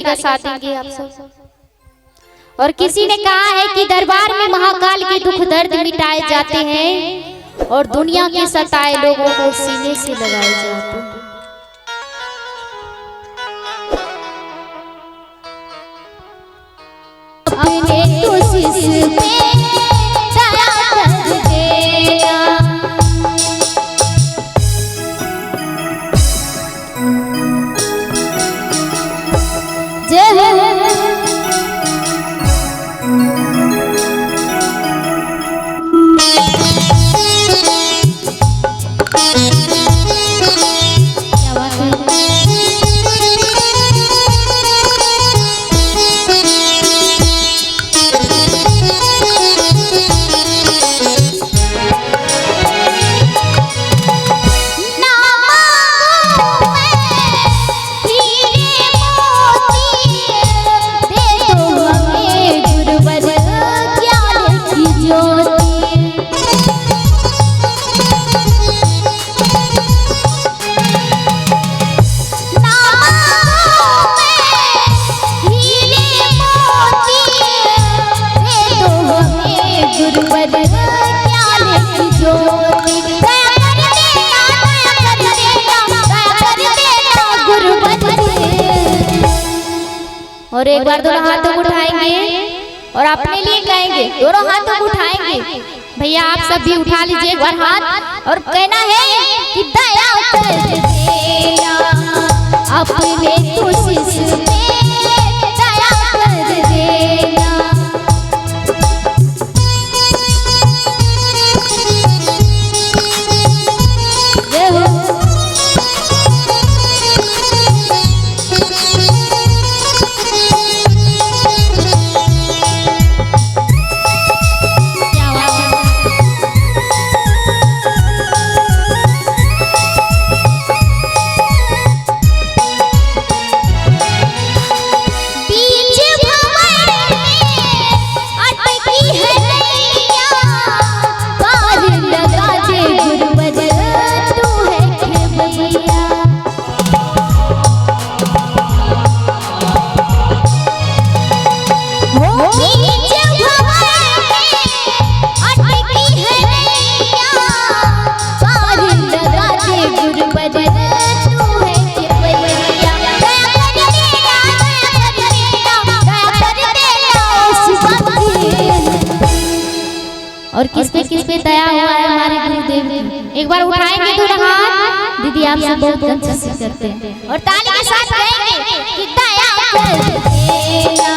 का साथ देंगे आप सब। और किसी ने कहा है कि दरबार में महाकाल के दुख दर्द मिटाए जाते हैं और दुनिया के सताए लोगों को सीने से लगाए जाते हैं। अपने कोशिश में दया कर देना, और एक बार दोनों हाथों को उठाएंगे और अपने लिए गाएंगे। दोनों हाथों को उठाएंगे। भैया आप सब भी उठा लीजिए एक बार हाथ और कहना है कि दया कर देना, अपने कोशिश में दया कर देना। और किस पे दया हुआ है हमारे गुरुदेव की। एक बार उठाएंगे तो हाथ। दीदी आप सब बहुत अच्छे से करते हैं और ताली के साथ कहेंगे कि दया कर देना,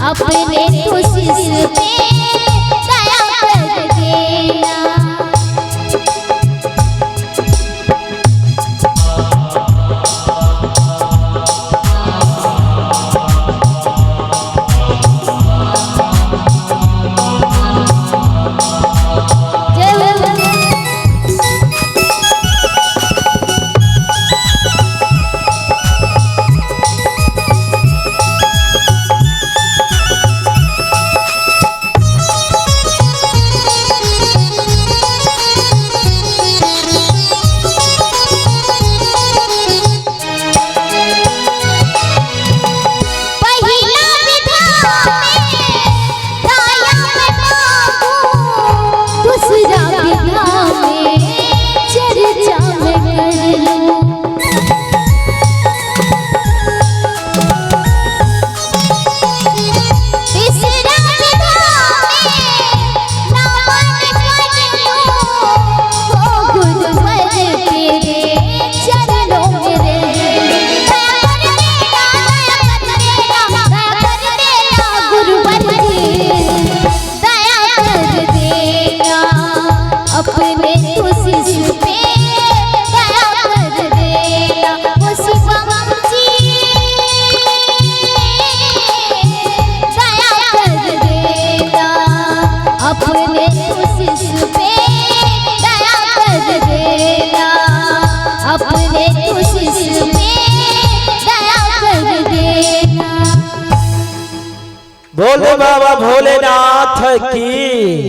अपने कोशिश पे दया कर देना। बोले बाबा भोलेनाथ की।